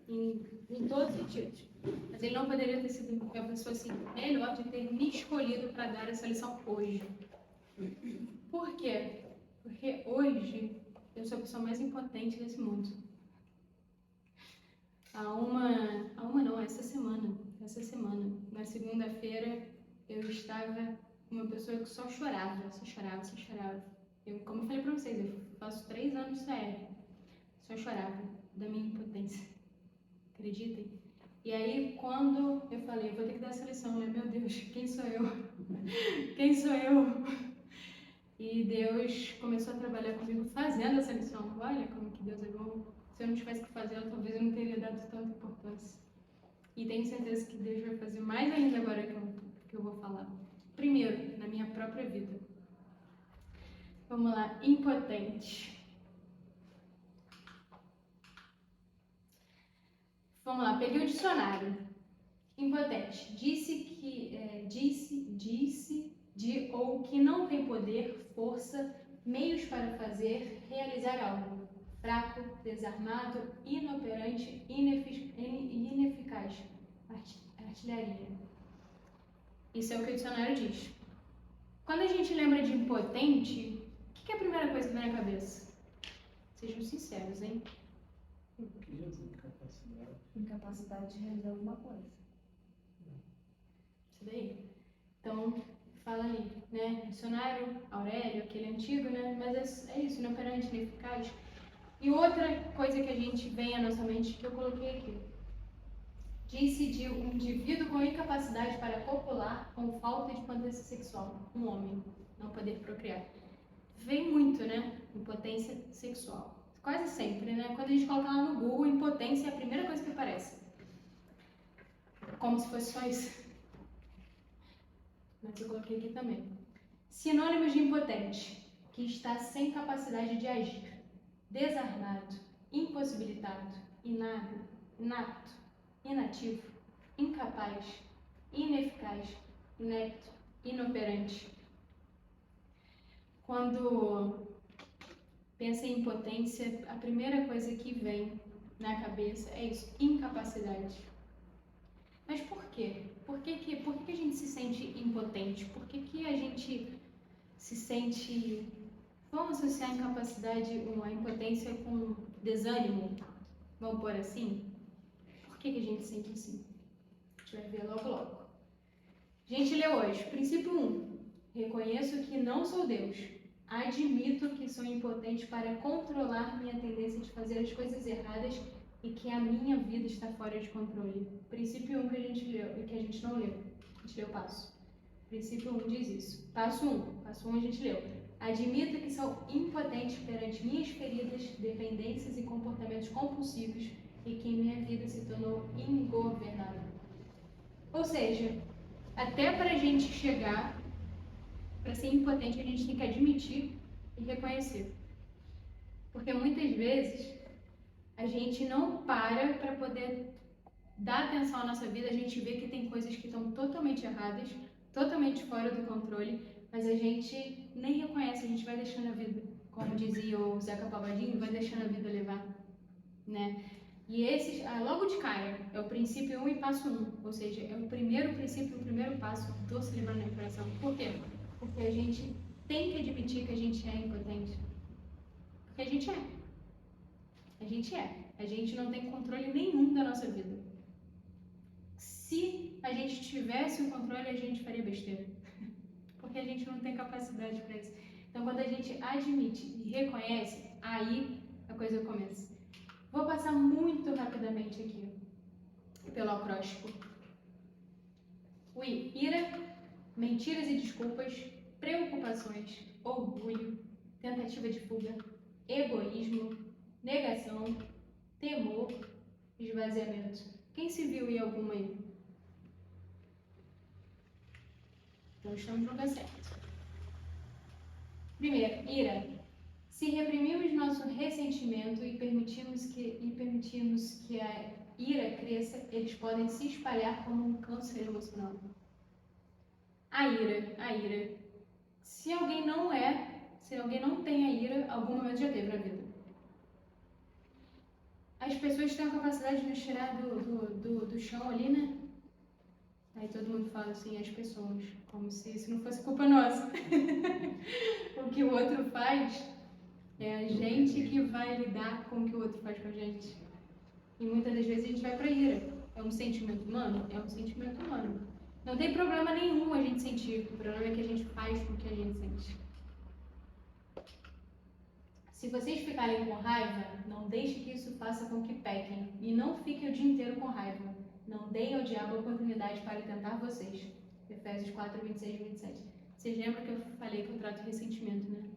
em todos os sentidos. Mas ele não poderia ter sido uma pessoa assim, melhor de ter me escolhido para dar essa lição hoje. Por quê? Porque hoje eu sou a pessoa mais impotente desse mundo. Essa semana, na segunda-feira, eu estava uma pessoa que só chorava. Como eu falei pra vocês, eu faço 3 anos sério. Só chorava da minha impotência. Acreditem? E aí, quando eu falei, eu vou ter que dar essa lição, né? Meu Deus, quem sou eu? Quem sou eu? E Deus começou a trabalhar comigo fazendo essa lição. Olha como que Deus é bom. Se eu não tivesse que fazer ela, talvez eu não teria dado tanta importância. E tenho certeza que Deus vai fazer mais ainda agora que eu vou falar. Primeiro, na minha própria vida. Vamos lá, impotente. Vamos lá, peguei o dicionário. Impotente. Disse de ou que não tem poder, força, meios para fazer, realizar algo. Fraco, desarmado, inoperante, ineficaz. Artilharia. Isso é o que o dicionário diz. Quando a gente lembra de impotente, o que é a primeira coisa que vem na cabeça? Sejam sinceros, hein? Incapacidade de realizar alguma coisa. Isso daí. Então, fala ali, né? Dicionário, Aurélio, aquele antigo, né? Mas é isso, inoperante, ineficaz. E outra coisa que a gente vem à nossa mente, que eu coloquei aqui. Disse de um indivíduo com incapacidade para copular, com falta de potência sexual. Um homem, não poder procriar. Vem muito, né? Impotência sexual. Quase sempre, né? Quando a gente coloca lá no Google, impotência é a primeira coisa que aparece. Como se fosse só isso. Mas eu coloquei aqui também. Sinônimos de impotente. Que está sem capacidade de agir. Desarmado. Impossibilitado. Inapto. Inativo. Incapaz. Ineficaz. Inepto. Inoperante. Quando pensa em impotência, a primeira coisa que vem na cabeça é isso, incapacidade. Mas por quê? Por que a gente se sente impotente? Por que a gente se sente... Vamos associar a incapacidade, a impotência com desânimo? Vamos pôr assim? Por que a gente sente assim? A gente vai ver logo logo. A gente lê hoje, princípio 1. Reconheço que não sou Deus. Admito que sou impotente para controlar minha tendência de fazer as coisas erradas e que a minha vida está fora de controle. Princípio 1 que a gente leu, que a gente não leu. A gente leu o passo. Princípio 1 diz isso. Passo 1 a gente leu. Admito que sou impotente perante minhas feridas, dependências e comportamentos compulsivos e que minha vida se tornou ingovernável. Ou seja, até para a gente chegar, para ser impotente, a gente tem que admitir e reconhecer. Porque muitas vezes a gente não para poder dar atenção à nossa vida, a gente vê que tem coisas que estão totalmente erradas, totalmente fora do controle, mas a gente nem reconhece, a gente vai deixando a vida, como dizia o Zeca Pagodinho, vai deixando a vida levar, né? E esses, logo de cara, é o princípio 1 e passo 1, ou seja, é o primeiro princípio, o primeiro passo do se livrar da coração. Por quê? Porque a gente tem que admitir que a gente é impotente. Porque a gente é. A gente é. A gente não tem controle nenhum da nossa vida. Se a gente tivesse o controle, a gente faria besteira. Porque a gente não tem capacidade para isso. Então, quando a gente admite e reconhece, aí a coisa começa. Vou passar muito rapidamente aqui pelo acróstico. Ira, mentiras e desculpas, preocupações, orgulho, tentativa de fuga, egoísmo, negação, temor, esvaziamento. Quem se viu em alguma aí? Então estamos no lugar certo. Primeiro, ira. Se reprimimos nosso ressentimento e permitirmos que a ira cresça, eles podem se espalhar como um câncer emocional. A ira. Se alguém não tem a ira, algum momento já teve na vida. as pessoas têm a capacidade de nos tirar do chão ali, né? Aí todo mundo fala assim, as pessoas, como se isso não fosse culpa nossa. O que o outro faz é a gente que vai lidar com o que o outro faz com a gente. E muitas das vezes a gente vai pra ira. É um sentimento humano? É um sentimento humano. Não tem problema nenhum a gente sentir. O problema é que a gente faz com o que a gente sente. Se vocês ficarem com raiva, não deixe que isso faça com que pequem. E não fiquem o dia inteiro com raiva. Não deem ao diabo a oportunidade para tentar vocês. Efésios 4, 26 e 27. Vocês lembram que eu falei que eu trato ressentimento, né?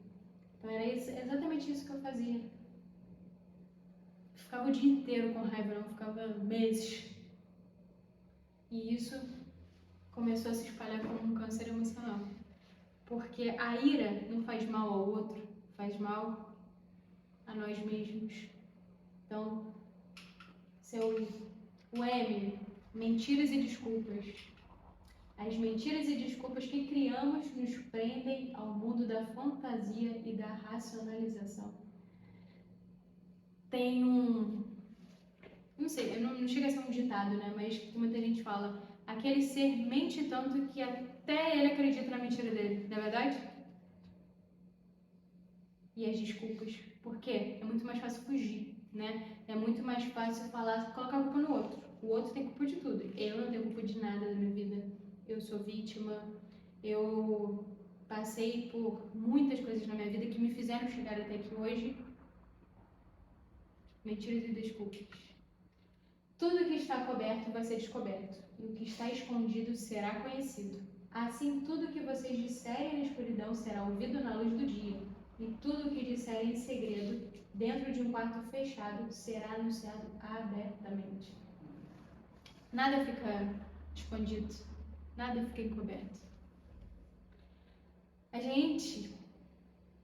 Então era exatamente isso que eu fazia. Eu ficava o dia inteiro com raiva, não ficava meses. E isso começou a se espalhar como um câncer emocional. Porque a ira não faz mal ao outro, faz mal a nós mesmos. Então, o M, mentiras e desculpas. As mentiras e desculpas que criamos nos prendem ao mundo da fantasia e da racionalização. Tem não sei, não chega a ser um ditado, né? Mas muita gente fala, aquele ser mente tanto que até ele acredita na mentira dele, não é verdade? E as desculpas. Por quê? É muito mais fácil fugir, né? É muito mais fácil falar, colocar a culpa no outro. O outro tem culpa de tudo. Eu não tenho culpa de nada da minha vida. Eu sou vítima. Eu passei por muitas coisas na minha vida que me fizeram chegar até aqui hoje. Mentiras e desculpas. Tudo que está coberto vai ser descoberto, e o que está escondido será conhecido. Assim, tudo que vocês disserem na escuridão será ouvido na luz do dia, e tudo que disserem em segredo, dentro de um quarto fechado, será anunciado abertamente. Nada fica escondido, nada fica encoberto. A gente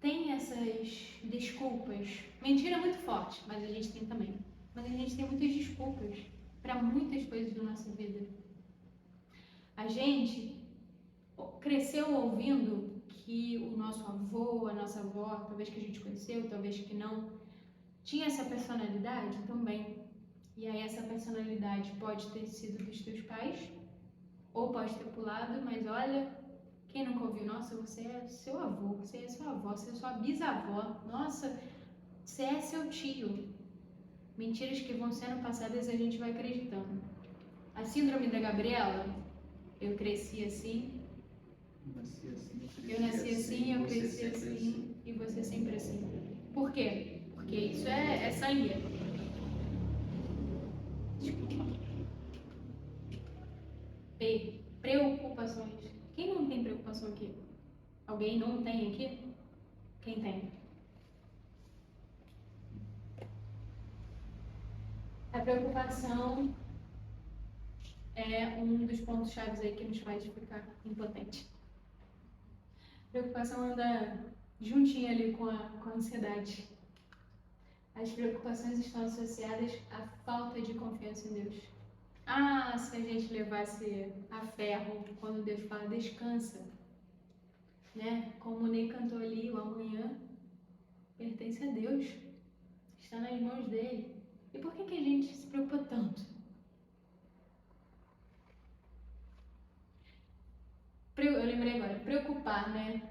tem essas desculpas. Mentira é muito forte, mas a gente tem também. Mas a gente tem muitas desculpas para muitas coisas da nossa vida. A gente cresceu ouvindo que o nosso avô, a nossa avó, talvez que a gente conheceu, talvez que não, tinha essa personalidade também. E aí essa personalidade pode ter sido dos teus pais, ou pode ter pulado, mas olha, quem nunca ouviu, nossa, você é seu avô, você é sua avó, você é sua bisavó, nossa, você é seu tio. Mentiras que vão sendo passadas e a gente vai acreditando. A síndrome da Gabriela, eu cresci assim, eu nasci assim, eu cresci assim, e você sempre assim. Por quê? Porque isso é sangue. Desculpa. P, preocupações. Quem não tem preocupação aqui? Alguém não tem aqui? Quem tem? A preocupação é um dos pontos chaves aí que nos faz ficar impotente. A preocupação anda juntinha ali com a ansiedade. As preocupações estão associadas à falta de confiança em Deus. Ah, se a gente levasse a ferro quando Deus fala descansa, né? Como o Ney cantou ali, o amanhã pertence a Deus, está nas mãos dele. E por que a gente se preocupa tanto? Eu lembrei agora, preocupar, né?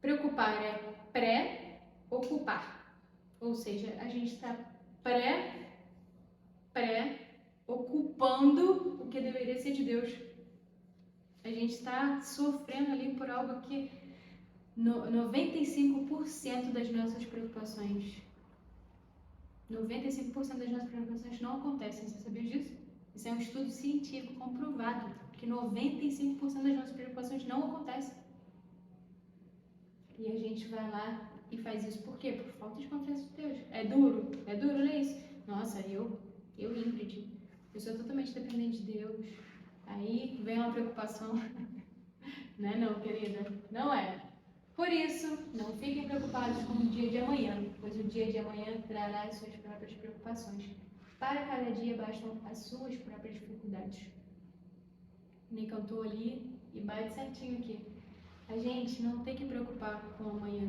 Preocupar é pré-ocupar. Ou seja, a gente está ocupando o que deveria ser de Deus. A gente está sofrendo ali por algo que 95% das nossas preocupações 95% das nossas preocupações não acontecem, você sabia disso? Isso é um estudo científico comprovado, que 95% das nossas preocupações não acontecem. E a gente vai lá e faz isso por quê? Por falta de confiança em Deus. É duro, não é isso? Nossa, eu Ingrid, eu sou totalmente dependente de Deus. Aí vem uma preocupação. Não é não, querida, não é. Por isso, não fiquem preocupados com o dia de amanhã, pois o dia de amanhã trará as suas próprias preocupações. Para cada dia bastam as suas próprias dificuldades. Me cantou ali e bate certinho aqui. A gente não tem que preocupar com o amanhã.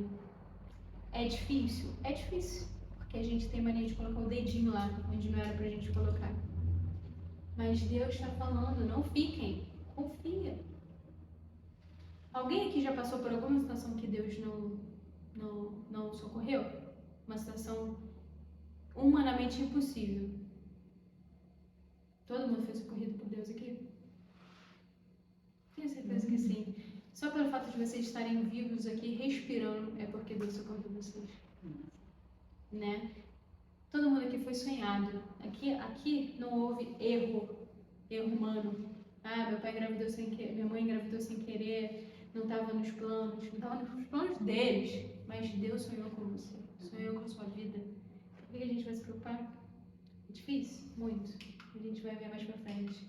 É difícil? É difícil. Porque a gente tem mania de colocar o dedinho lá, onde não era pra gente colocar. Mas Deus está falando, não fiquem, confia. Alguém aqui já passou por alguma situação que Deus não socorreu? Uma situação humanamente impossível. Todo mundo foi socorrido por Deus aqui? Tenho certeza que sim. Só pelo fato de vocês estarem vivos aqui, respirando, é porque Deus socorreu vocês. Né? Todo mundo aqui foi sonhado. Aqui não houve erro humano. Ah, meu pai engravidou sem querer, minha mãe engravidou sem querer, não estava nos planos, não estava nos planos deles, mas Deus sonhou com você, sonhou com a sua vida. Por que a gente vai se preocupar? É difícil? Muito. A gente vai ver mais pra frente.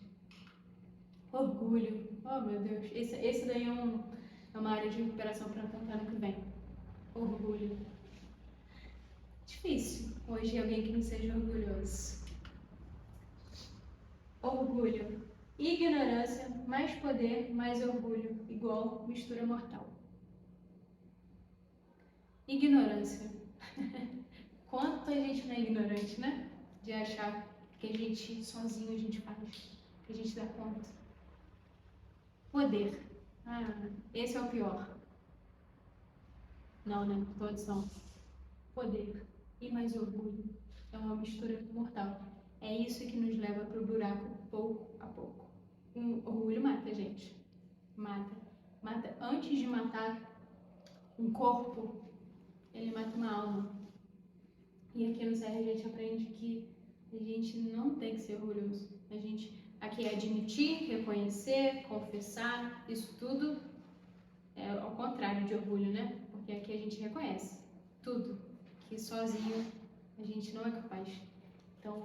Orgulho. Oh, meu Deus. Esse daí é uma área de recuperação para tentar no que vem. Orgulho. Difícil hoje alguém que não seja orgulhoso. Orgulho. Ignorância, mais poder, mais orgulho, igual mistura mortal. Ignorância. Quanta gente não é ignorante, né? De achar que a gente sozinho a gente faz, que a gente dá conta. Poder. Esse é o pior. Não, todos são. Poder e mais orgulho. É uma mistura mortal. É isso que nos leva para o buraco pouco a pouco. O orgulho mata, gente. Mata. Mata. Antes de matar um corpo, ele mata uma alma. E aqui no CR a gente aprende que a gente não tem que ser orgulhoso. A gente aqui é admitir, reconhecer, confessar, isso tudo é ao contrário de orgulho, né? Porque aqui a gente reconhece tudo, que sozinho a gente não é capaz. Então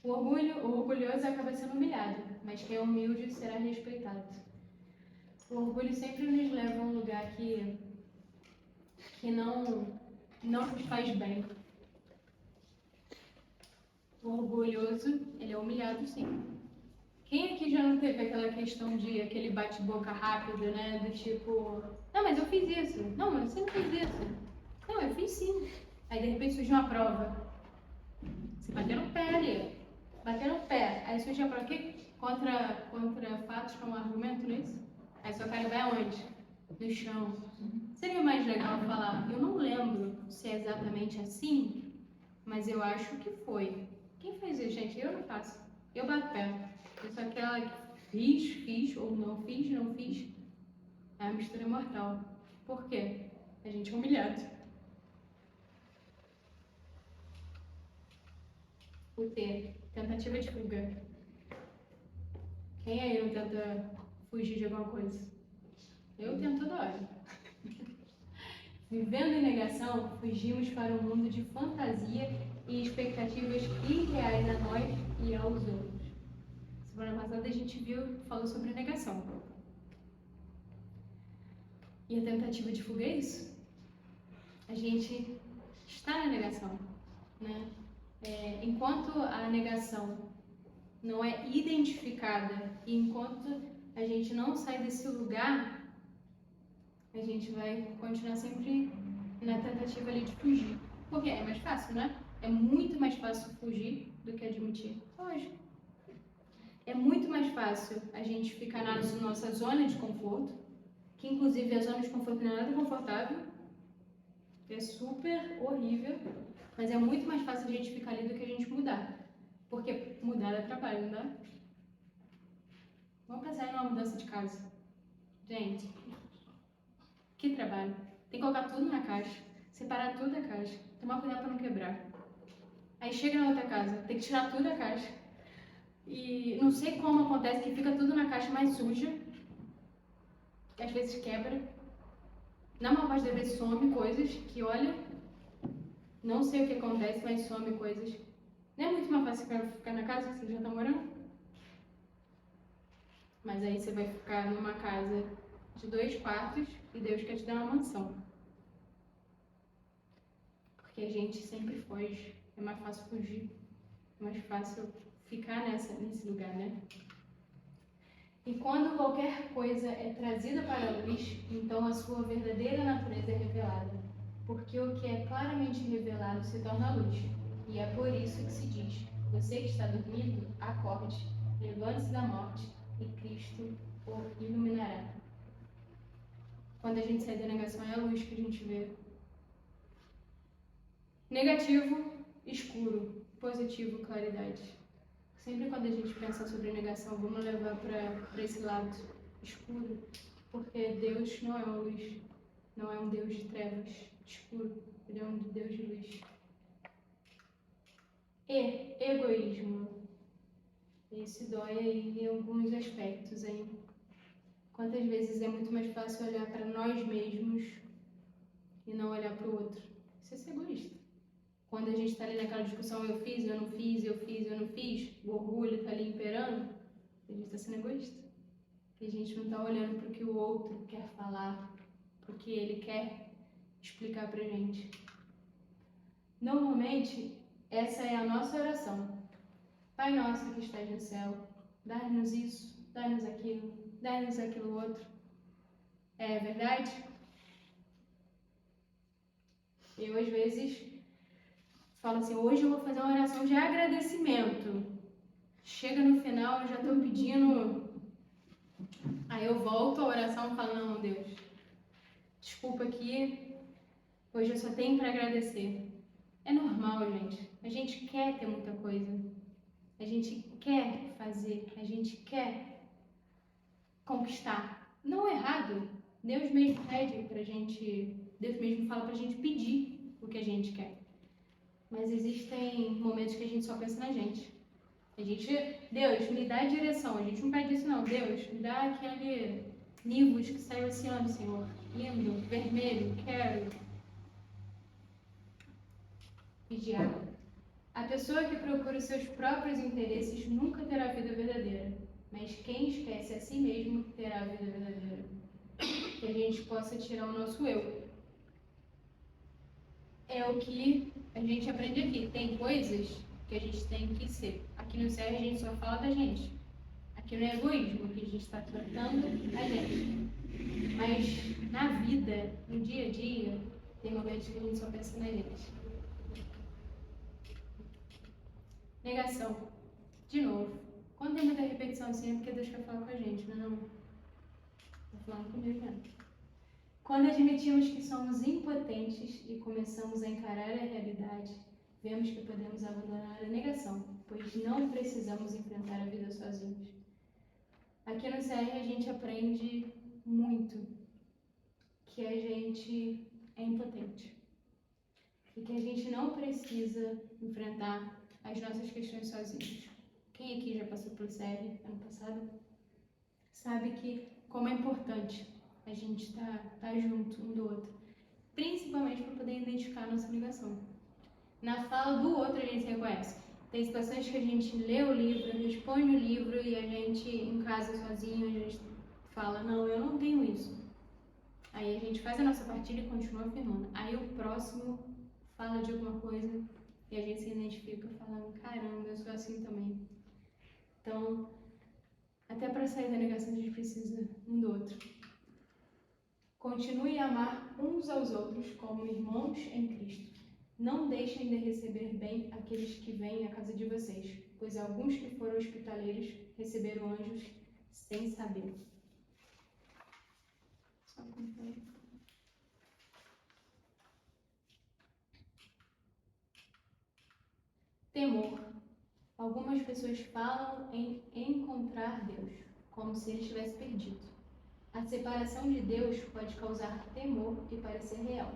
o orgulhoso acaba sendo humilhado, mas quem é humilde será respeitado. O orgulho sempre nos leva a um lugar que não nos faz bem. O orgulhoso, ele é humilhado sim. Quem aqui já não teve aquela questão de aquele bate-boca rápido, né? Do tipo, não, mas eu fiz isso. Não, mas você não fez isso. Não, eu fiz sim. Aí de repente surge uma prova. Você bateu no pé ali. Bateu no pé. Aí surge a prova. Contra fatos como argumento, não é isso? Aí sua cara vai aonde? No chão. Seria mais legal falar, eu não lembro se é exatamente assim, mas eu acho que foi. Quem fez isso, gente? Eu não faço. Eu bato pé. Eu sou aquela que fiz, ou não fiz. É a mistura mortal. Por quê? A gente é humilhado. O T, tentativa de fuga. Quem aí não tenta fugir de alguma coisa? Eu tento toda hora. Vivendo em negação, fugimos para um mundo de fantasia e expectativas irreais a nós e aos outros. Semana passada a gente falou sobre negação. E a tentativa de fuga é isso. A gente está na negação, né? Enquanto a negação não é identificada e enquanto a gente não sai desse lugar, a gente vai continuar sempre na tentativa ali de fugir. Porque é mais fácil, né? É muito mais fácil fugir do que admitir. Lógico. É muito mais fácil a gente ficar na nossa zona de conforto, que inclusive a zona de conforto não é nada confortável, é super horrível, mas é muito mais fácil a gente ficar ali do que a gente mudar. Porque mudar dá trabalho, não dá? Vamos pensar em uma mudança de casa. Gente, que trabalho. Tem que colocar tudo na caixa, separar tudo da caixa, tomar cuidado para não quebrar. Aí chega na outra casa, tem que tirar tudo da caixa. E não sei como acontece que fica tudo na caixa mais suja, que às vezes quebra. Na maior parte das vezes some coisas que, olha, não sei o que acontece, mas some coisas. Não é muito mais fácil ficar na casa que você já está morando? Mas aí você vai ficar numa casa de 2 quartos e Deus quer te dar uma mansão. Porque a gente sempre foge. É mais fácil fugir. É mais fácil ficar nesse lugar, né? E quando qualquer coisa é trazida para a luz, então a sua verdadeira natureza é revelada. porque o que é claramente revelado se torna luz. E é por isso que se diz: você que está dormindo, acorde, levante-se da morte, e Cristo o iluminará. Quando a gente sai da negação, é a luz que a gente vê. Negativo, escuro. Positivo, claridade. Sempre quando a gente pensa sobre negação, vamos levar para esse lado escuro, porque Deus não é uma luz, não é um Deus de trevas, escuro, Ele é um Deus de luz. E egoísmo. Esse dói aí em alguns aspectos, hein? Quantas vezes é muito mais fácil olhar para nós mesmos e não olhar para o outro? Isso é ser egoísta. Quando a gente está ali naquela discussão, eu fiz, eu não fiz, eu fiz, eu não fiz, o orgulho está ali imperando, a gente está sendo egoísta. E a gente não está olhando para o que o outro quer falar, para o que ele quer explicar para a gente. Normalmente, essa é a nossa oração. Pai nosso que estás no céu, dá-nos isso, dá-nos aquilo outro. É verdade? Eu, às vezes, falo assim, hoje eu vou fazer uma oração de agradecimento. Chega no final, eu já estou pedindo. Aí eu volto a oração e falo, não, Deus, desculpa aqui, hoje eu só tenho para agradecer. É normal, gente. A gente quer ter muita coisa. A gente quer fazer, a gente quer conquistar. Não é errado. Deus mesmo pede pra gente, Deus mesmo fala pra gente pedir o que a gente quer. Mas existem momentos que a gente só pensa na gente. A gente, Deus, me dá a direção. A gente não pede isso não. Deus, me dá aquele Nivus que sai o oceano, Senhor. Lindo, vermelho, quero. Vigiar. A pessoa que procura os seus próprios interesses nunca terá a vida verdadeira. Mas quem esquece a si mesmo terá a vida verdadeira. Que a gente possa tirar o nosso eu. É o que a gente aprende aqui. Tem coisas que a gente tem que ser. Aqui no céu a gente só fala da gente. Aqui no egoísmo, que a gente está tratando a gente. Mas na vida, no dia a dia, tem momentos que a gente só pensa na gente. Negação. De novo. Quando tem muita repetição assim é porque Deus quer falar com a gente, não? Tá falando comigo mesmo. Quando admitimos que somos impotentes e começamos a encarar a realidade, vemos que podemos abandonar a negação, pois não precisamos enfrentar a vida sozinhos. Aqui no CR a gente aprende muito que a gente é impotente e que a gente não precisa enfrentar as nossas questões sozinhos. Quem aqui já passou pelo CR ano passado sabe que como é importante a gente tá junto um do outro, principalmente para poder identificar a nossa ligação. Na fala do outro a gente se reconhece. Tem situações que a gente lê o livro, responde o livro e a gente em casa sozinho, a gente fala, não, eu não tenho isso. Aí a gente faz a nossa partilha e continua afirmando. Aí o próximo fala de alguma coisa e a gente se identifica falando, caramba, eu sou assim também. Então, até para sair da negação a gente precisa um do outro. Continue a amar uns aos outros como irmãos em Cristo. Não deixem de receber bem aqueles que vêm à casa de vocês, pois alguns que foram hospitaleiros receberam anjos sem saber. Só acompanha. Temor. Algumas pessoas falam em encontrar Deus, como se ele estivesse perdido. A separação de Deus pode causar temor e parecer real,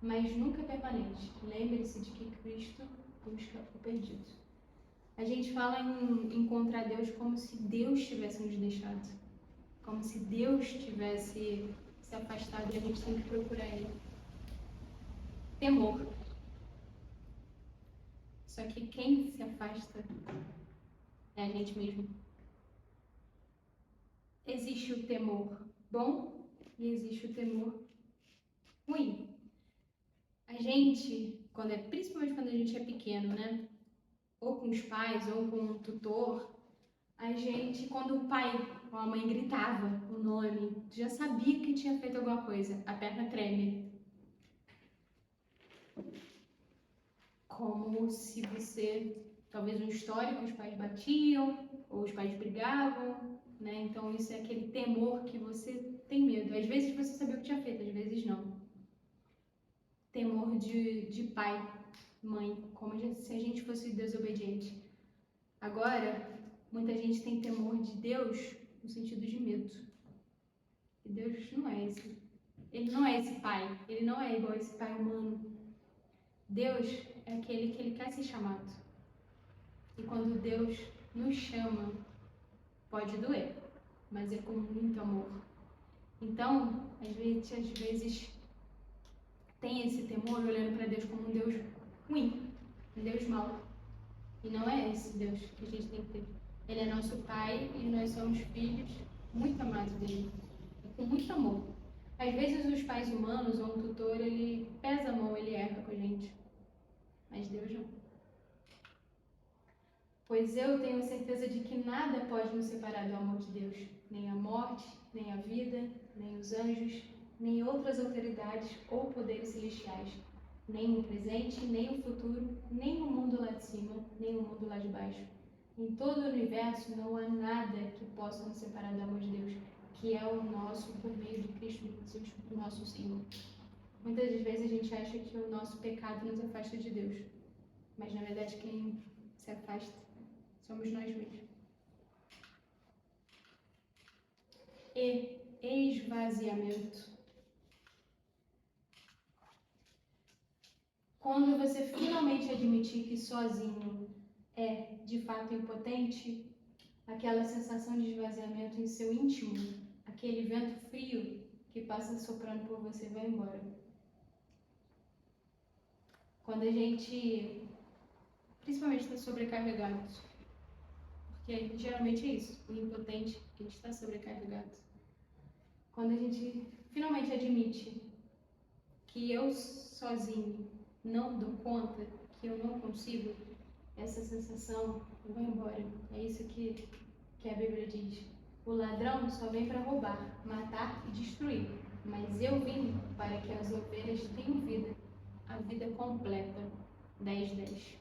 mas nunca é permanente. Lembre-se de que Cristo busca o perdido. A gente fala em encontrar Deus como se Deus tivesse nos deixado, como se Deus tivesse se afastado e a gente tem que procurar Ele. Temor. Só que quem se afasta é a gente mesmo. Existe o temor bom e existe o temor ruim. A gente, principalmente quando a gente é pequeno, né? Ou com os pais, ou com um tutor, a gente, quando o pai ou a mãe gritava o nome, já sabia que tinha feito alguma coisa, a perna treme. como se você, talvez um histórico, os pais batiam, ou os pais brigavam, né? Então isso é aquele temor que você tem medo. Às vezes você sabia o que tinha feito, às vezes não. Temor de pai, mãe, como se a gente fosse desobediente. Agora, muita gente tem temor de Deus no sentido de medo. E Deus não é esse. Ele não é esse pai. Ele não é igual a esse pai humano. Deus é aquele que ele quer ser chamado. E quando Deus nos chama, pode doer, mas é com muito amor. Então, às vezes tem esse temor olhando para Deus como um Deus ruim, um Deus mau. E não é esse Deus que a gente tem que ter. Ele é nosso pai e nós somos filhos muito amados dele, com muito amor. Às vezes os pais humanos ou um tutor, ele pesa a mão, ele erra com a gente, mas Deus não. Pois eu tenho certeza de que nada pode nos separar do amor de Deus, nem a morte, nem a vida, nem os anjos, nem outras autoridades ou poderes celestiais, nem o presente, nem o futuro, nem o mundo lá de cima, nem o mundo lá de baixo. Em todo o universo não há nada que possa nos separar do amor de Deus, que é o nosso por meio de Cristo Jesus, o nosso Senhor. Muitas vezes a gente acha que o nosso pecado nos afasta de Deus, mas na verdade quem se afasta somos nós mesmos. E esvaziamento. Quando você finalmente admitir que sozinho é de fato impotente, aquela sensação de esvaziamento em seu íntimo, aquele vento frio que passa soprando por você vai embora. Quando a gente, principalmente, está sobrecarregado, porque geralmente é isso, o impotente, a gente está sobrecarregado. Quando a gente finalmente admite que eu sozinho não dou conta, que eu não consigo, essa sensação vai embora. É isso que a Bíblia diz. O ladrão só vem para roubar, matar e destruir, mas eu vim para que as ovelhas tenham vida, a vida completa. 10:10.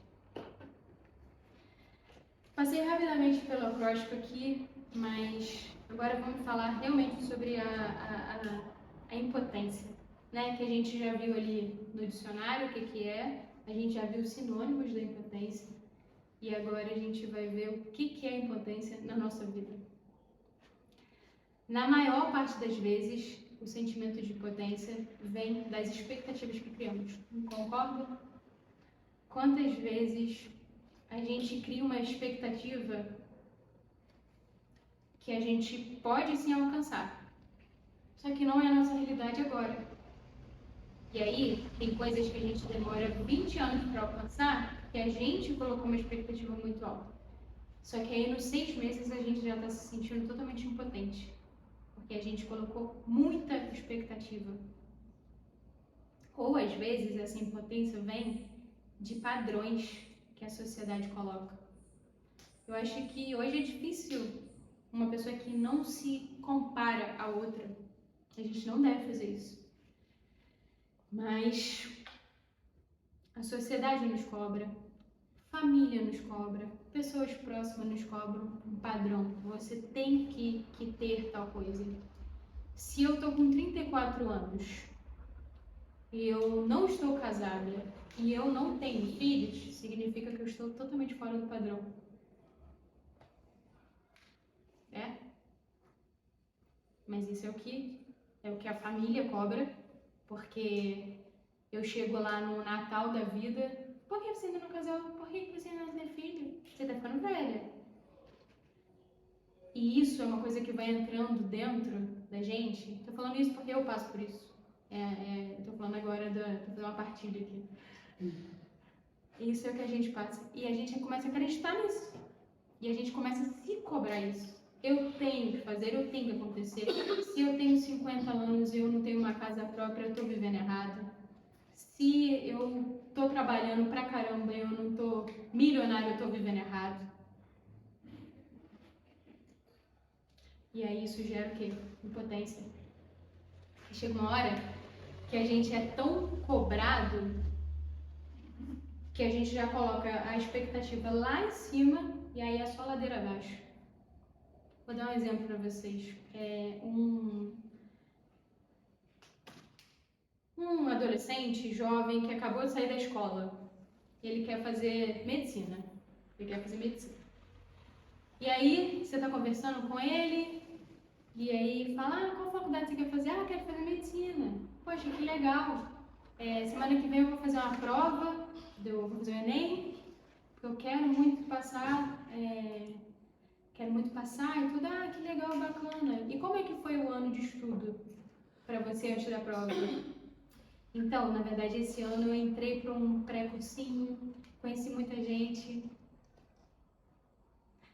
Passei rapidamente pelo acróstico aqui, mas agora vamos falar realmente sobre a impotência, né? Que a gente já viu ali no dicionário o que é, a gente já viu os sinônimos da impotência e agora a gente vai ver o que é a impotência na nossa vida. Na maior parte das vezes, o sentimento de impotência vem das expectativas que criamos. Concordam? Quantas vezes a gente cria uma expectativa que a gente pode sim alcançar, só que não é a nossa realidade agora. E aí, tem coisas que a gente demora 20 anos para alcançar, que a gente colocou uma expectativa muito alta. Só que aí, nos 6 meses, a gente já está se sentindo totalmente impotente, porque a gente colocou muita expectativa. Ou, às vezes, essa impotência vem de padrões que a sociedade coloca. Eu acho que hoje é difícil uma pessoa que não se compara a outra. A gente não deve fazer isso. Mas a sociedade nos cobra, família nos cobra, pessoas próximas nos cobram um padrão. Você tem que ter tal coisa. Se eu tô com 34 anos e eu não estou casada e eu não tenho filhos, significa que eu estou totalmente fora do padrão. É? Mas isso é o que a família cobra, porque eu chego lá no Natal da vida, por que você ainda não casou? Por que você ainda não tem filho? Você tá ficando velha. E isso é uma coisa que vai entrando dentro da gente. Tô falando isso porque eu passo por isso. Tô falando agora, tô fazendo uma partilha aqui. Isso é o que a gente passa. E a gente começa a acreditar nisso. E a gente começa a se cobrar isso. Eu tenho que fazer, eu tenho que acontecer. Se eu tenho 50 anos e eu não tenho uma casa própria, eu tô vivendo errado. Se eu tô trabalhando pra caramba e eu não tô milionário, eu tô vivendo errado. E aí isso gera o quê? Impotência. Chega uma hora que a gente é tão cobrado que a gente já coloca a expectativa lá em cima e aí é só ladeira abaixo. Vou dar um exemplo para vocês. Um adolescente jovem que acabou de sair da escola. Ele quer fazer medicina. E aí, você está conversando com ele, e aí fala, qual faculdade você quer fazer? Quero fazer medicina. Poxa, que legal. Semana que vem eu vou fazer uma prova, vou fazer o Enem, porque eu quero muito passar e tudo. Que legal, bacana. E como é que foi o ano de estudo para você antes da prova? Então, na verdade, esse ano eu entrei para um pré-cursinho, conheci muita gente,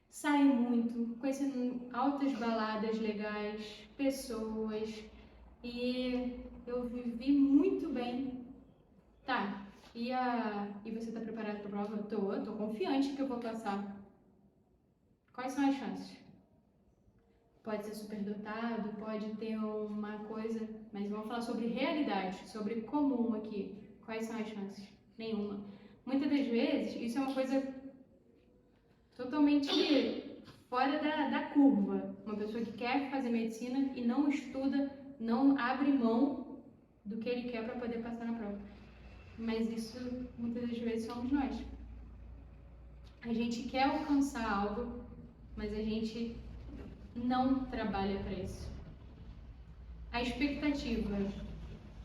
saí muito, conheci altas baladas legais, pessoas, e eu vivi muito bem. Tá, e você tá preparado para a prova? Tô confiante que eu vou passar. Quais são as chances? Pode ser superdotado, pode ter uma coisa, mas vamos falar sobre realidade, sobre comum aqui. Quais são as chances? Nenhuma. Muitas das vezes, isso é uma coisa totalmente fora da curva. Uma pessoa que quer fazer medicina e não estuda, não abre mão do que ele quer para poder passar na prova. Mas isso, muitas das vezes, somos nós. A gente quer alcançar algo, mas a gente não trabalha para isso. A expectativa.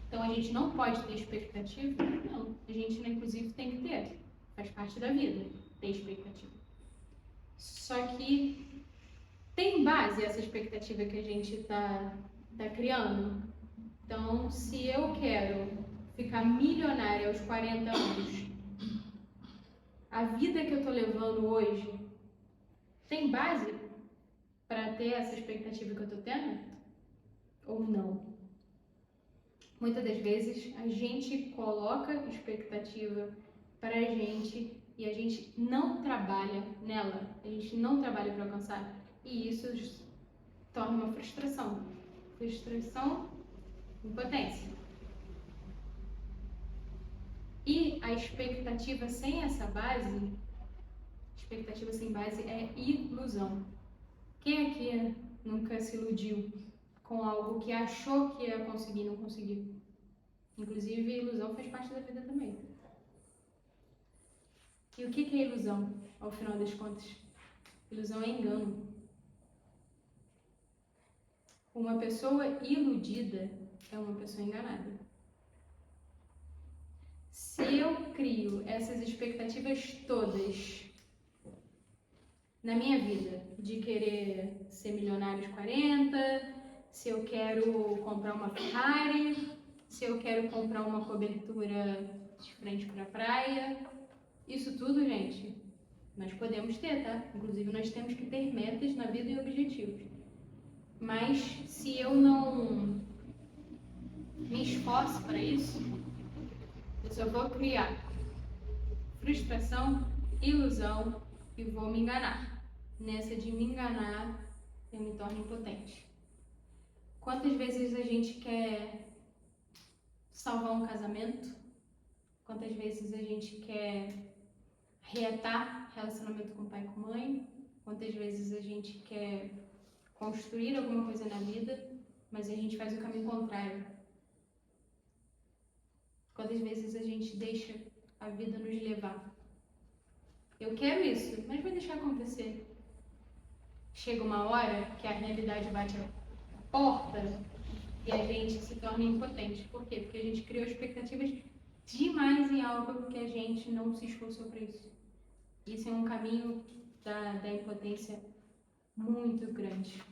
Então, a gente não pode ter expectativa? Não. A gente, inclusive, tem que ter. Faz parte da vida, ter expectativa. Só que tem base essa expectativa que a gente tá criando? Então, se eu quero ficar milionária aos 40 anos, a vida que eu tô levando hoje tem base para ter essa expectativa que eu tô tendo? Ou não? Muitas das vezes a gente coloca expectativa para a gente e a gente não trabalha nela, a gente não trabalha para alcançar, e isso torna uma frustração, impotência. E a expectativa sem essa base, expectativa sem base é ilusão. Quem aqui nunca se iludiu com algo que achou que ia conseguir e não conseguiu? Inclusive, a ilusão faz parte da vida também. E o que é ilusão, ao final das contas? Ilusão é engano. Uma pessoa iludida é uma pessoa enganada. Se eu crio essas expectativas todas na minha vida, de querer ser milionário aos 40, se eu quero comprar uma Ferrari, se eu quero comprar uma cobertura de frente para a praia, isso tudo, gente, nós podemos ter, tá? Inclusive, nós temos que ter metas na vida e objetivos. Mas, se eu não me esforço para isso, eu só vou criar frustração, ilusão e vou me enganar. Nessa de me enganar, eu me torno impotente. Quantas vezes a gente quer salvar um casamento? Quantas vezes a gente quer reatar relacionamento com pai e com mãe? Quantas vezes a gente quer construir alguma coisa na vida, mas a gente faz o caminho contrário? Quantas vezes a gente deixa a vida nos levar? Eu quero isso, mas vai deixar acontecer. Chega uma hora que a realidade bate a porta e a gente se torna impotente. Por quê? Porque a gente criou expectativas demais em algo que a gente não se esforçou para isso. Isso é um caminho da impotência muito grande.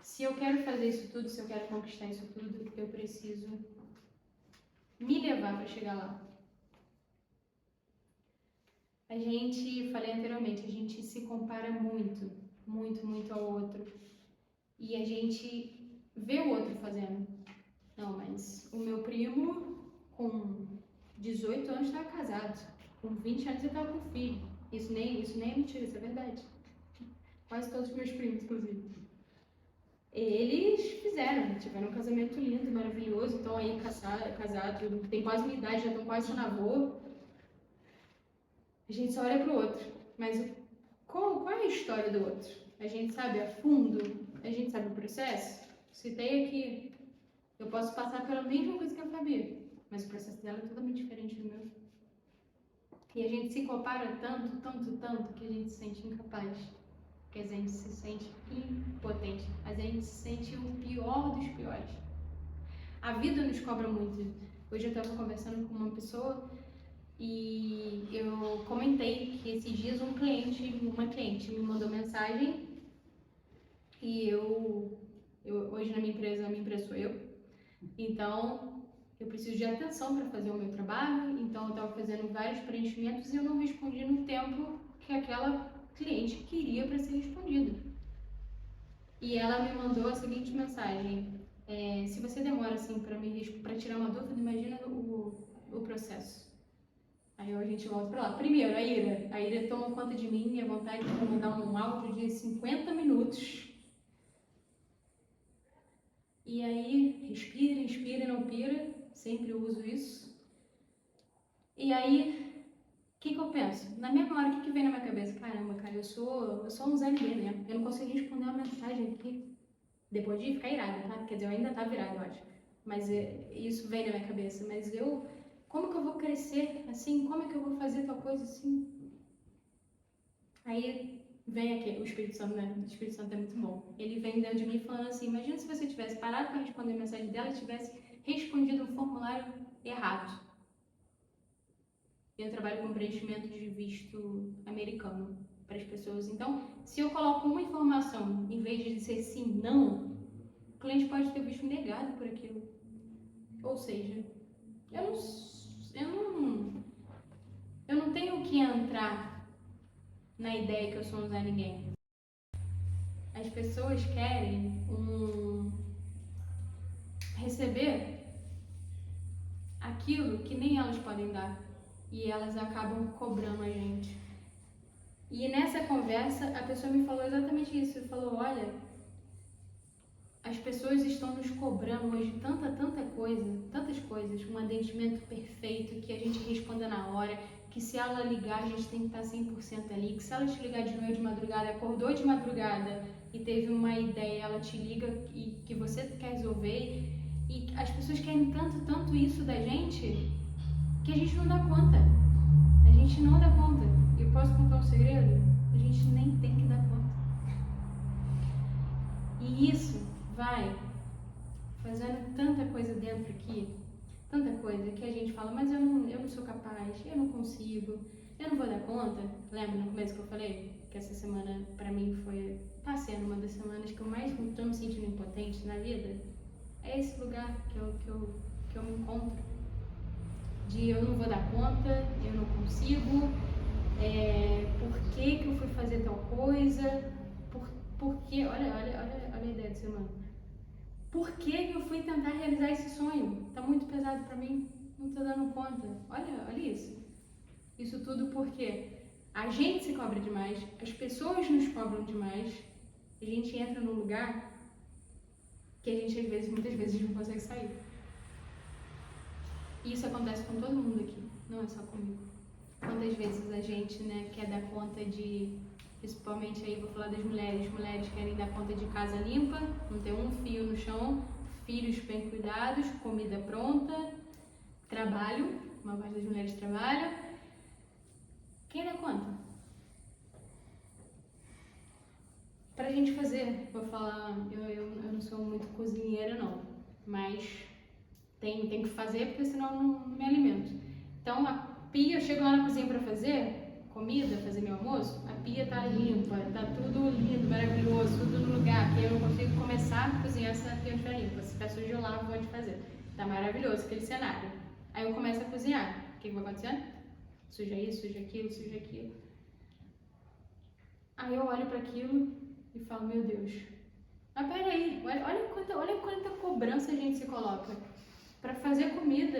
Se eu quero fazer isso tudo, se eu quero conquistar isso tudo, eu preciso me levar para chegar lá. A gente, falei anteriormente, a gente se compara muito ao outro. E a gente vê o outro fazendo. Não, mas o meu primo, com 18 anos, estava casado. Com 20 anos, ele estava com filho. Isso nem é mentira, isso é verdade. Quase todos os meus primos, inclusive. Eles tiveram um casamento lindo, maravilhoso, estão aí casados, tem quase minha idade, já estão quase sendo avô. A gente só olha pro outro, mas qual é a história do outro? A gente sabe a fundo? A gente sabe o processo? Citei aqui, eu posso passar pela mesma coisa que a Fabi, mas o processo dela é totalmente diferente do meu. E a gente se compara tanto, que a gente se sente incapaz. Que a gente se sente impotente. A gente se sente o pior dos piores. A vida nos cobra muito. Hoje eu estava conversando com uma pessoa e eu comentei que esses dias uma cliente me mandou mensagem e eu hoje na minha empresa sou eu, então eu preciso de atenção para fazer o meu trabalho, então eu estava fazendo vários preenchimentos e eu não respondi no tempo que aquela cliente queria para ser respondido. E ela me mandou a seguinte mensagem: se você demora assim para tirar uma dúvida, imagina o processo. Aí a gente volta para lá. Primeiro, a ira toma conta de mim, minha vontade de mandar um áudio de 50 minutos. E aí, inspira, não pira, sempre uso isso. E aí, o que eu penso? Na mesma hora, o que vem na minha cabeça? Caramba, cara, eu sou um Zé Ninguém, né? Eu não consigo responder uma mensagem aqui. Depois de ficar irada, tá? Quer dizer, eu ainda tá virada, eu acho. Mas isso vem na minha cabeça. Mas como que eu vou crescer assim? Como é que eu vou fazer tal coisa assim? Aí vem aqui, o Espírito Santo, né? O Espírito Santo é muito bom. Ele vem dentro de mim falando assim: imagina se você tivesse parado para responder a mensagem dela e tivesse respondido um formulário errado. Eu trabalho com preenchimento de visto americano para as pessoas. Então, se eu coloco uma informação em vez de dizer sim, não, o cliente pode ter visto negado por aquilo. Ou seja, eu não tenho que entrar na ideia que eu sou um Zé Ninguém. As pessoas querem receber aquilo que nem elas podem dar. E elas acabam cobrando a gente. E nessa conversa, a pessoa me falou exatamente isso. Falou: olha, as pessoas estão nos cobrando hoje tantas coisas, um atendimento perfeito, que a gente responda na hora, que se ela ligar a gente tem que estar 100% ali, que se ela te ligar de noite de madrugada, acordou de madrugada e teve uma ideia, ela te liga e que você quer resolver, e as pessoas querem tanto isso da gente, que a gente não dá conta. A gente não dá conta. E eu posso contar um segredo? A gente nem tem que dar conta. E isso vai fazendo tanta coisa dentro aqui, tanta coisa que a gente fala: mas eu não sou capaz, eu não consigo, eu não vou dar conta. Lembra no começo que eu falei que essa semana pra mim tá sendo uma das semanas que eu mais tô me sentindo impotente na vida? É esse lugar que eu me encontro, de eu não vou dar conta, eu não consigo, por que eu fui fazer tal coisa, por que, olha a ideia do ser humano. Por que eu fui tentar realizar esse sonho? Tá muito pesado pra mim, não tô dando conta. Olha isso. Isso tudo porque a gente se cobra demais, as pessoas nos cobram demais, a gente entra num lugar que a gente muitas vezes não consegue sair. E isso acontece com todo mundo aqui, não é só comigo. Quantas vezes a gente, né, quer dar conta de, principalmente aí vou falar das mulheres querem dar conta de casa limpa, não ter um fio no chão, filhos bem cuidados, comida pronta, trabalho, uma parte das mulheres trabalha. Quem dá conta? Pra gente fazer, vou falar, eu não sou muito cozinheira não, mas tem que fazer porque senão eu não me alimento. Então a pia, eu chego lá na cozinha pra fazer comida, fazer meu almoço, a pia tá limpa, tá tudo lindo, maravilhoso, tudo no lugar, porque eu não consigo começar a cozinhar se a pia estiver limpa. Se tá sujo eu lavo antes de fazer. Tá maravilhoso aquele cenário. Aí eu começo a cozinhar. O que vai acontecendo? Suja isso, suja aquilo. Aí eu olho para aquilo e falo: meu Deus. Mas peraí, olha quanta cobrança a gente se coloca. Para fazer comida,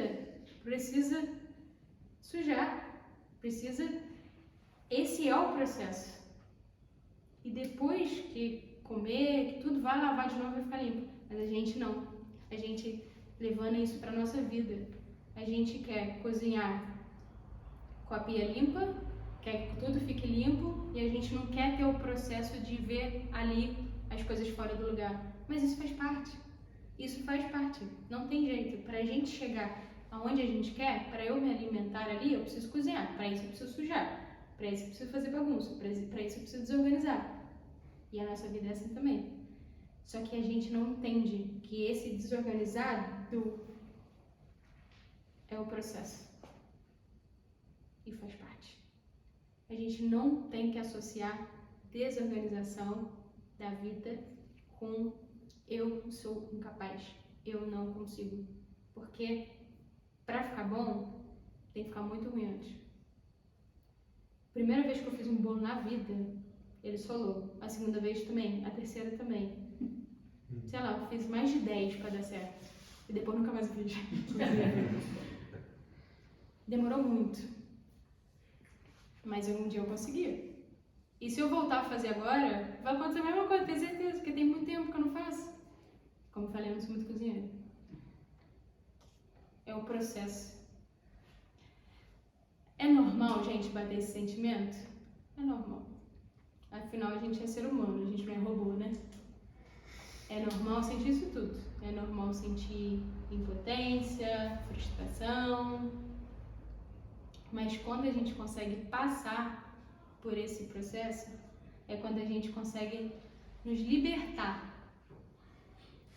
precisa sujar, esse é o processo. E depois que comer, que tudo vai lavar de novo, vai ficar limpo. Mas a gente não. A gente levando isso para nossa vida. A gente quer cozinhar com a pia limpa, quer que tudo fique limpo e a gente não quer ter o processo de ver ali as coisas fora do lugar. Mas isso faz parte. Isso faz parte. Não tem jeito. Para a gente chegar aonde a gente quer, para eu me alimentar ali, eu preciso cozinhar. Para isso eu preciso sujar. Para isso eu preciso fazer bagunça. Para isso eu preciso desorganizar. E a nossa vida é assim também. Só que a gente não entende que esse desorganizado é o processo. E faz parte. A gente não tem que associar desorganização da vida com eu sou incapaz, eu não consigo. Porque pra ficar bom, tem que ficar muito ruim antes. Primeira vez que eu fiz um bolo na vida, ele solou. A segunda vez também, a terceira também. Sei lá, eu fiz mais de 10 pra dar certo. E depois nunca mais eu fiz. Demorou muito. Mas um dia eu consegui. E se eu voltar a fazer agora, vai acontecer a mesma coisa, tenho certeza, porque tem muito tempo que eu não faço. Como eu falei, eu não sou muito cozinheira. É o processo. É normal, gente, bater esse sentimento? É normal. Afinal, a gente é ser humano, a gente não é robô, né? É normal sentir isso tudo. É normal sentir impotência, frustração. Mas quando a gente consegue passar por esse processo, é quando a gente consegue nos libertar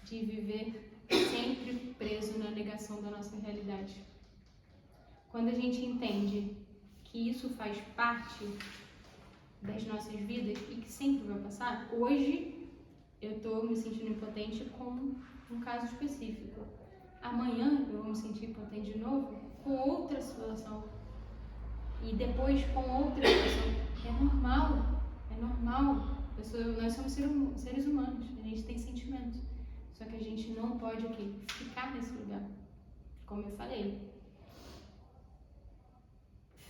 de viver sempre preso na negação da nossa realidade. Quando a gente entende que isso faz parte das nossas vidas e que sempre vai passar, hoje eu estou me sentindo impotente com um caso específico. Amanhã eu vou me sentir impotente de novo com outra situação. E depois com outra situação. É normal, é normal. Nós somos seres humanos, a gente tem sentimentos. Só que a gente não pode o quê? Ficar nesse lugar. Como eu falei.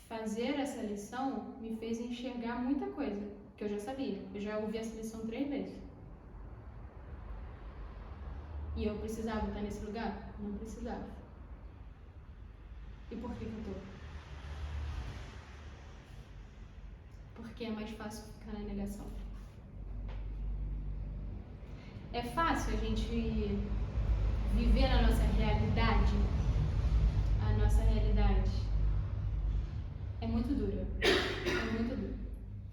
Fazer essa lição me fez enxergar muita coisa que eu já sabia. Eu já ouvi essa lição 3 vezes. E eu precisava estar nesse lugar? Não precisava. E por que eu tô? Porque é mais fácil ficar na negação. É fácil a gente viver na nossa realidade. A nossa realidade é muito dura. É muito dura.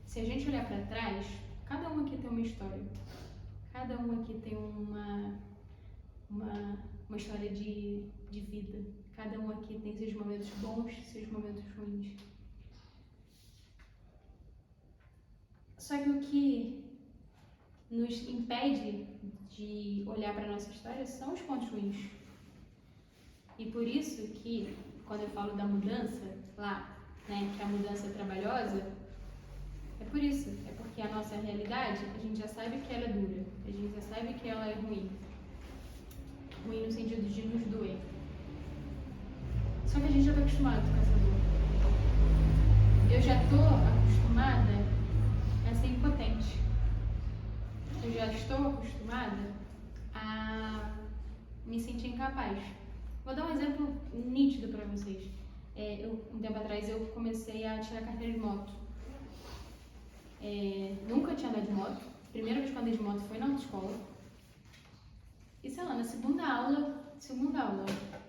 Se a gente olhar para trás, cada um aqui tem uma história. Cada um aqui tem uma história de vida. Cada um aqui tem seus momentos bons, seus momentos ruins. Só que o que nos impede de olhar para a nossa história são os pontos ruins. E por isso que, quando eu falo da mudança, lá, né, que a mudança é trabalhosa, é por isso. É porque a nossa realidade, a gente já sabe que ela é dura. A gente já sabe que ela é ruim. Ruim no sentido de nos doer. Só que a gente já está acostumado com essa dor. Eu já estou acostumada a ser impotente. Eu já estou acostumada a me sentir incapaz. Vou dar um exemplo nítido para vocês. Um tempo atrás eu comecei a tirar carteira de moto. Nunca tinha andado de moto. Primeira vez que eu andei de moto foi na autoescola. E sei lá, na segunda aula,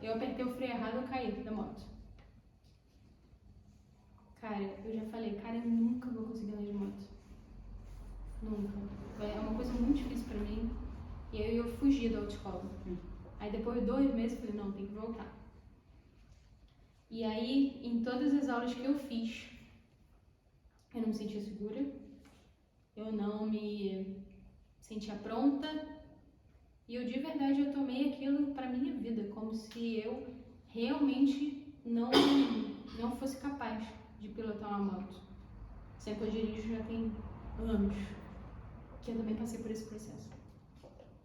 eu apertei o freio errado e eu caí da moto. Cara, eu já falei, eu nunca vou conseguir andar de moto. Nunca. É uma coisa muito difícil pra mim. E aí eu fugi da autoescola. Aí depois de 2 meses eu falei, não, tem que voltar. E aí, em todas as aulas que eu fiz, eu não me sentia segura. Eu não me sentia pronta. E eu de verdade eu tomei aquilo pra minha vida, como se eu realmente não fosse capaz de pilotar uma moto. Sendo que eu dirijo já tem anos, que eu também passei por esse processo.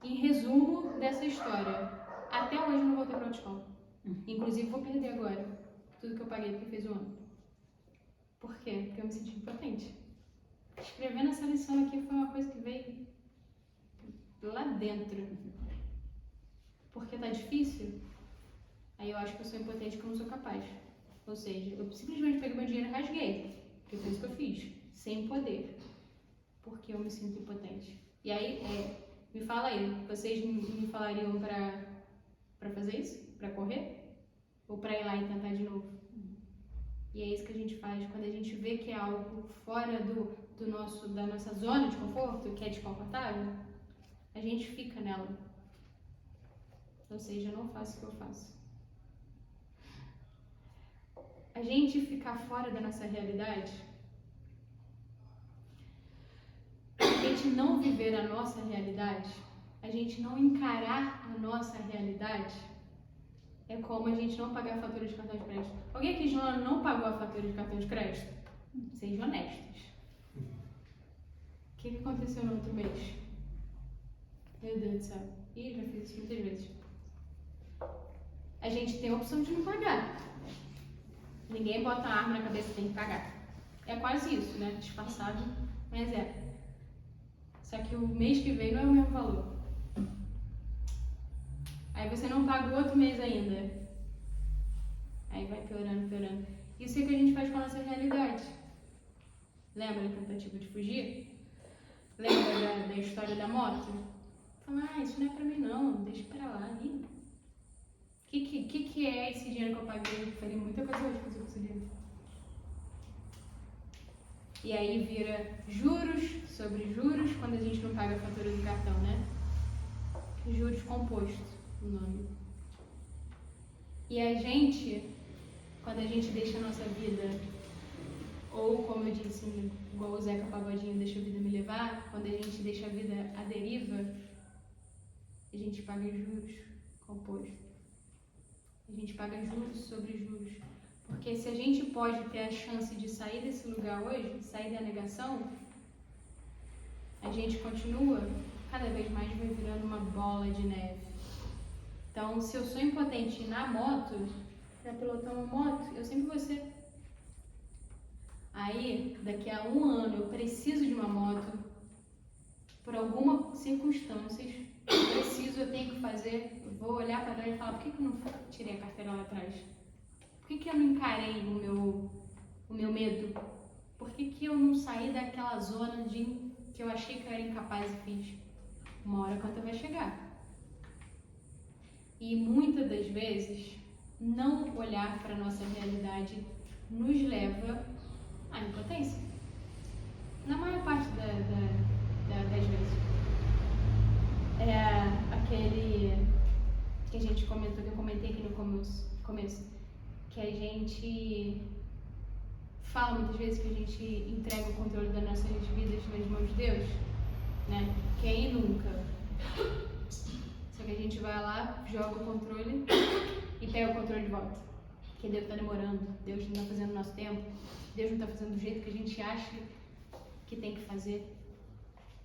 Em resumo dessa história, até hoje eu não voltei pra autoescola. Inclusive vou perder agora tudo que eu paguei porque fez 1 ano. Por quê? Porque eu me senti impotente. Escrevendo essa lição aqui foi uma coisa que veio lá dentro. Porque tá difícil, aí eu acho que eu sou impotente porque eu não sou capaz. Ou seja, eu simplesmente peguei meu dinheiro e rasguei. Porque foi isso que eu fiz. Sem poder. Porque eu me sinto impotente. E aí, me fala aí, vocês me falariam pra fazer isso? Pra correr? Ou pra ir lá e tentar de novo? E é isso que a gente faz quando a gente vê que é algo fora da nossa zona de conforto, que é desconfortável, a gente fica nela. Ou seja, eu não faço o que eu faço. A gente ficar fora da nossa realidade, a gente não viver a nossa realidade, a gente não encarar a nossa realidade, é como a gente não pagar a fatura de cartão de crédito. Alguém aqui já não pagou a fatura de cartão de crédito? Sejam honestos. O que aconteceu no outro mês? Meu Deus do céu. Ih, já fiz isso muitas vezes. A gente tem a opção de não pagar. Ninguém bota a arma na cabeça e tem que pagar. É quase isso, né? Disfarçado, mas é. Só que o mês que vem não é o mesmo valor. Aí você não paga o outro mês ainda. Aí vai piorando, piorando. Isso é o que a gente faz com a nossa realidade. Lembra da tentativa de fugir? Lembra da história da moto? Fala, isso não é pra mim não, deixa pra lá. O que é esse dinheiro que eu paguei? Eu falei muita coisa hoje com esse dinheiro. E aí vira juros sobre juros quando a gente não paga a fatura do cartão, né? Juros composto, o nome. E a gente, quando a gente deixa a nossa vida, ou como eu disse, igual o Zeca Pagodinho, deixa a vida me levar, quando a gente deixa a vida à deriva, a gente paga juros composto. A gente paga juros sobre juros. Porque se a gente pode ter a chance de sair desse lugar hoje, sair da negação, a gente continua, cada vez mais vai virando uma bola de neve. Então, se eu sou impotente na moto, para pilotar uma moto, eu sempre vou ser. Aí, daqui a 1 ano, eu preciso de uma moto, por algumas circunstâncias, eu tenho que fazer, eu vou olhar para trás e falar, por que eu não tirei a carteira lá atrás? Por que eu não encarei o meu medo? Por que eu não saí daquela zona que eu achei que eu era incapaz e fiz? Uma hora a conta vai chegar. E muitas das vezes, não olhar para a nossa realidade nos leva à impotência. Na maior parte das vezes. É aquele que a gente comentou, que eu comentei aqui no começo, que a gente fala muitas vezes que a gente entrega o controle das nossas vidas nas mãos de Deus, né? Quem nunca? Só que a gente vai lá, joga o controle e pega o controle de volta. Porque Deus está demorando, Deus não está fazendo o nosso tempo, Deus não está fazendo do jeito que a gente acha que tem que fazer.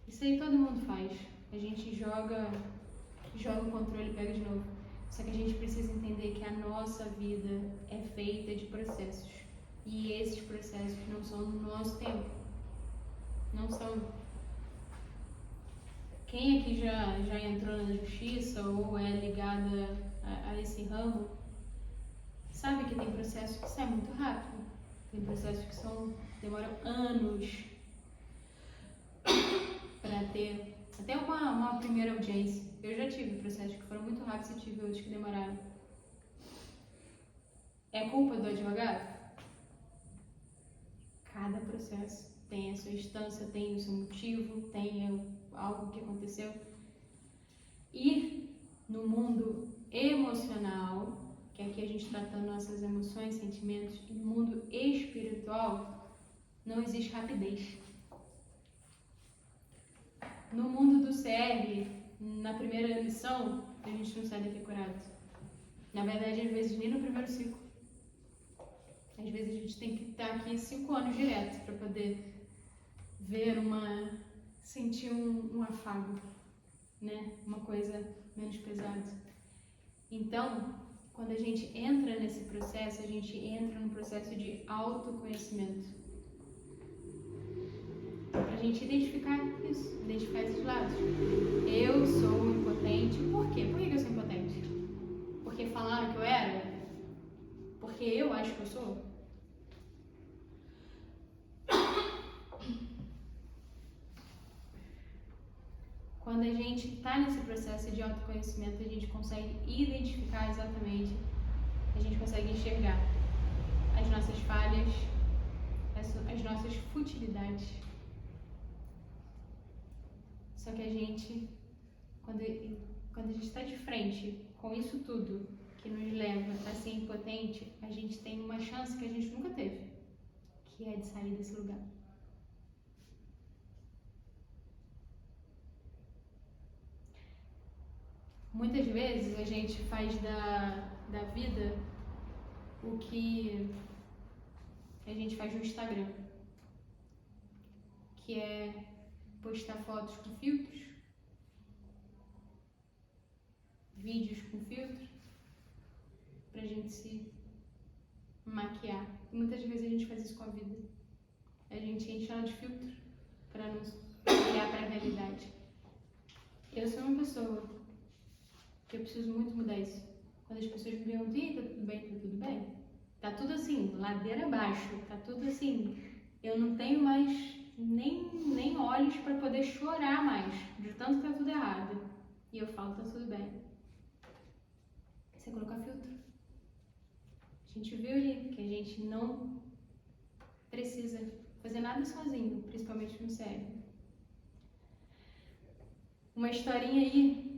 Isso aí todo mundo faz. A gente joga o controle e pega de novo. Só que a gente precisa entender que a nossa vida é feita de processos. E esses processos não são no nosso tempo. Não são. Quem aqui já entrou na justiça ou é ligada a esse ramo, sabe que tem processos que saem muito rápido. Tem processos que demoram anos para ter até uma primeira audiência. Eu já tive processos que foram muito rápidos e tive outros que demoraram. É culpa do advogado? Cada processo tem a sua instância, tem o seu motivo, tem algo que aconteceu. E no mundo emocional, que aqui a gente tratando nossas emoções, sentimentos, e no mundo espiritual, não existe rapidez. No mundo do CR, na primeira lição, a gente não sai daqui curado. Na verdade, às vezes, nem no primeiro ciclo. Às vezes, a gente tem que estar aqui 5 anos direto para poder sentir um afago, né? Uma coisa menos pesada. Então, quando a gente entra nesse processo, a gente entra num processo de autoconhecimento. Pra gente identificar isso, identificar esses lados. Eu sou impotente. Por quê? Por que eu sou impotente? Porque falaram que eu era? Porque eu acho que eu sou? Quando a gente está nesse processo de autoconhecimento, a gente consegue identificar exatamente, a gente consegue enxergar as nossas falhas, as nossas futilidades. Só que a gente, quando a gente está de frente com isso tudo que nos leva a ser impotente, a gente tem uma chance que a gente nunca teve, que é de sair desse lugar. Muitas vezes a gente faz da vida o que a gente faz no Instagram, que é postar fotos com filtros, vídeos com filtros, pra gente se maquiar. E muitas vezes a gente faz isso com a vida. A gente enche ela de filtros pra não olhar pra realidade. Eu sou uma pessoa que eu preciso muito mudar isso. Quando as pessoas me perguntam, tá tudo bem? Tá tudo bem? Tá tudo assim, ladeira abaixo, tá tudo assim. Eu não tenho mais nem olhos para poder chorar mais, de tanto que tá tudo errado. E eu falo, tá tudo bem. Você colocar filtro. A gente viu ali que a gente não precisa fazer nada sozinho, principalmente no cérebro. Uma historinha aí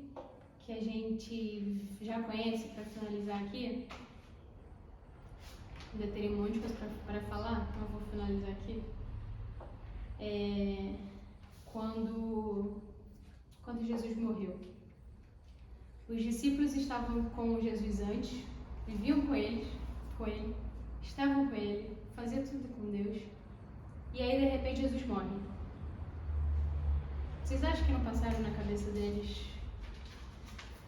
que a gente já conhece, para finalizar aqui. Ainda teria um monte de coisa para falar, mas vou finalizar aqui. Quando Jesus morreu. Os discípulos estavam com Jesus antes, viviam com ele, estavam com ele, faziam tudo com Deus. E aí, de repente, Jesus morre. Vocês acham que não passaram na cabeça deles?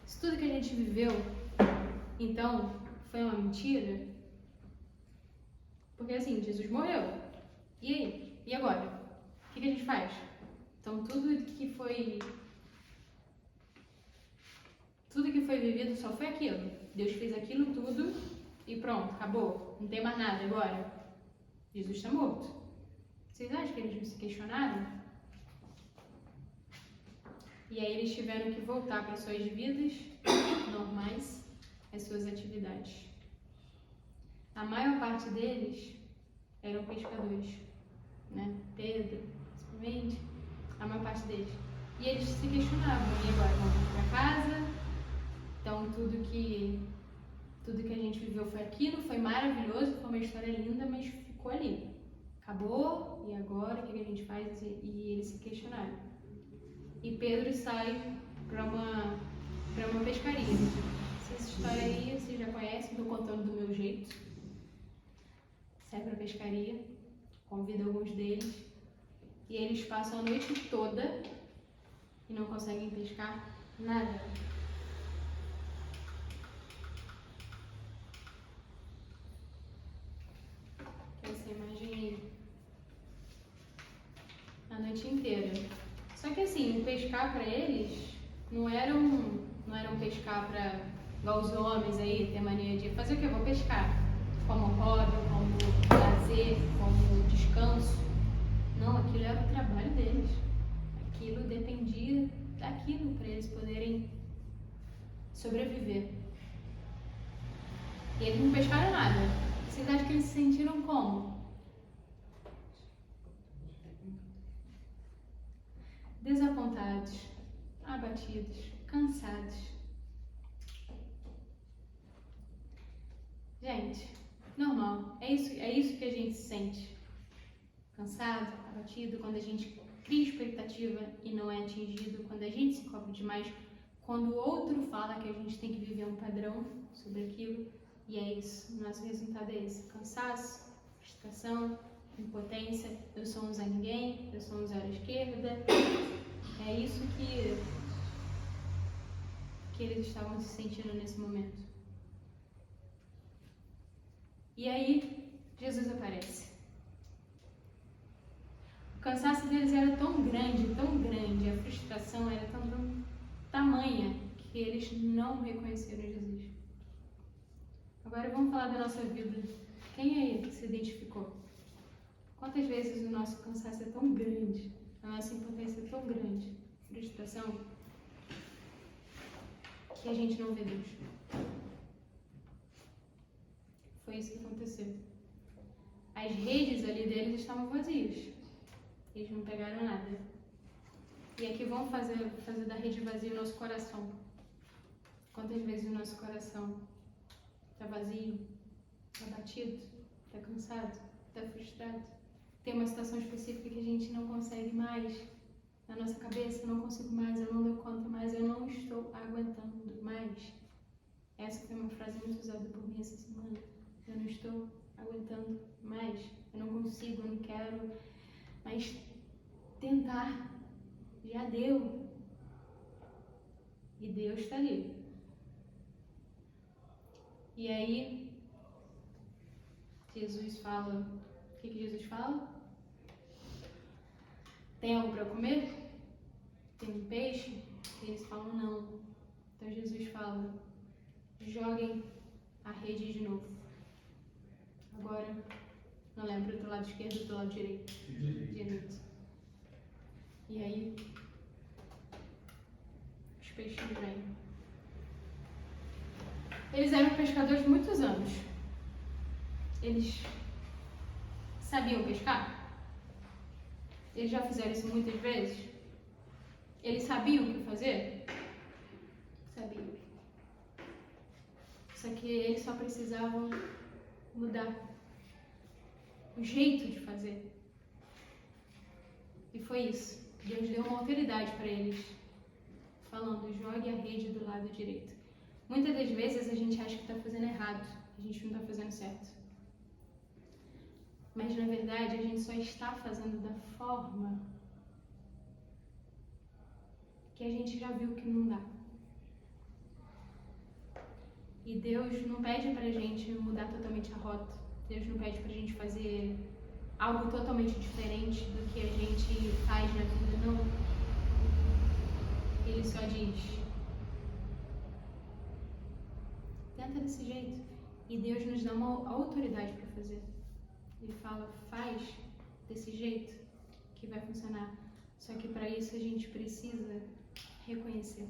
Isso tudo que a gente viveu, então, foi uma mentira? Porque assim, Jesus morreu. E aí? E agora? O que a gente faz? Então tudo que foi vivido só foi aquilo. Deus fez aquilo tudo e pronto, acabou. Não tem mais nada agora. Jesus está morto. Vocês acham que eles não se questionaram? E aí eles tiveram que voltar para suas vidas normais, as suas atividades. A maior parte deles eram pescadores, né? Pedro, principalmente, a maior parte deles. E eles se questionavam, e agora vamos para casa? Então tudo que a gente viveu foi aquilo, foi maravilhoso, foi uma história linda, mas ficou ali. Acabou, e agora o que a gente faz? E eles se questionaram. E Pedro sai para uma pescaria. Essa história aí vocês já conhecem, estou contando do meu jeito. Sai para pescaria, convida alguns deles, e eles passam a noite toda e não conseguem pescar nada. Essa imagem aí. A noite inteira. Só que assim, pescar para eles não era um pescar para igual os homens aí, ter mania de fazer o que? Eu vou pescar. Como hobby, como lazer, como descanso. Não, aquilo era o trabalho deles. Aquilo dependia daquilo para eles poderem sobreviver. E eles não pescaram nada. Vocês acham que eles se sentiram como? Desapontados, abatidos, cansados. Gente, normal. É isso que a gente sente. Cansado, abatido, quando a gente cria expectativa e não é atingido, quando a gente se cobra demais, quando o outro fala que a gente tem que viver um padrão sobre aquilo, e é isso. O nosso resultado é esse: cansaço, frustração, impotência, eu sou um Zé Ninguém, eu sou um zero à esquerda. É isso que eles estavam se sentindo nesse momento. E aí, Jesus aparece. O cansaço deles era tão grande, a frustração era tão tamanha, que eles não reconheceram Jesus. Agora vamos falar da nossa vida. Quem aí que se identificou? Quantas vezes o nosso cansaço é tão grande, a nossa impotência é tão grande, a frustração que a gente não vê Deus. Foi isso que aconteceu. As redes ali deles estavam vazias. Eles não pegaram nada. E aqui vamos fazer da rede vazia o nosso coração. Quantas vezes o nosso coração está vazio, está batido, está cansado, está frustrado? Tem uma situação específica que a gente não consegue mais. Na nossa cabeça, eu não consigo mais, eu não dou conta mais, eu não estou aguentando mais. Essa foi uma frase muito usada por mim essa semana. Eu não estou aguentando mais, eu não consigo, eu não quero, mas tentar já deu. E Deus está ali. E aí, Jesus fala, o que Jesus fala? Tem algo para comer? Tem um peixe? E eles falam não. Então Jesus fala, joguem a rede de novo. Agora, não lembro do lado esquerdo ou do lado direito. Direito. E aí, os peixes vêm. Eles eram pescadores de muitos anos. Eles sabiam pescar? Eles já fizeram isso muitas vezes? Eles sabiam o que fazer? Sabiam. Só que eles só precisavam mudar o jeito de fazer. E foi isso. Deus deu uma autoridade para eles, falando, jogue a rede do lado direito. Muitas das vezes a gente acha que está fazendo errado, a gente não está fazendo certo. Mas na verdade a gente só está fazendo da forma que a gente já viu que não dá. E Deus não pede pra gente mudar totalmente a rota. Deus não pede pra gente fazer algo totalmente diferente do que a gente faz na vida, não. Ele só diz, tenta desse jeito. E Deus nos dá uma autoridade para fazer. Ele fala, faz desse jeito que vai funcionar. Só que para isso a gente precisa reconhecer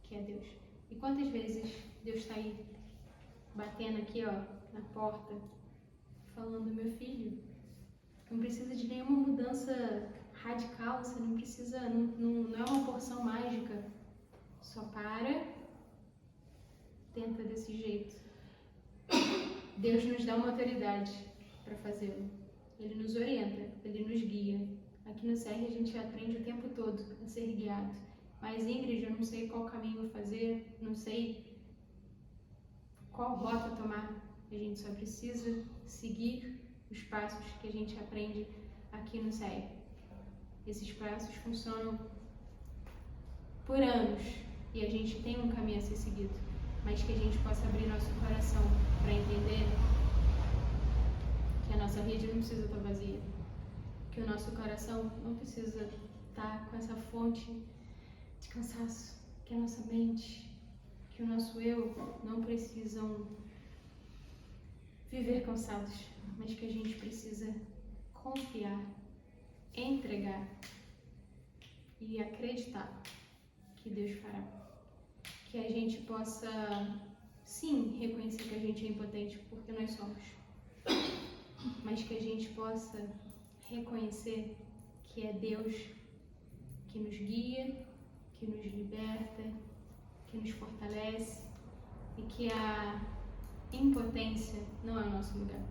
que é Deus. E quantas vezes Deus está aí batendo aqui, ó, na porta, falando, meu filho, não precisa de nenhuma mudança radical, você não precisa, não é uma porção mágica. Só para, tenta desse jeito. Deus nos dá uma autoridade para fazê-lo. Ele nos orienta, ele nos guia. Aqui no CR a gente aprende o tempo todo a ser guiado. Mas Ingrid, eu não sei qual caminho fazer, não sei qual rota tomar. A gente só precisa seguir os passos que a gente aprende aqui no CR. Esses passos funcionam por anos e a gente tem um caminho a ser seguido, mas que a gente possa abrir nosso coração para entender que a nossa rede não precisa estar vazia, que o nosso coração não precisa estar com essa fonte de cansaço, que a nossa mente, que o nosso eu não precisam viver cansados, mas que a gente precisa confiar, entregar e acreditar que Deus fará. Que a gente possa, sim, reconhecer que a gente é impotente, porque nós somos, mas que a gente possa reconhecer que é Deus que nos guia, que nos liberta, que nos fortalece e que a impotência não é o nosso lugar.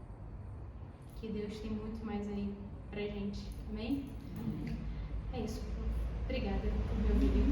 Que Deus tem muito mais aí pra gente. Amém? É isso. Obrigada por me ouvirem.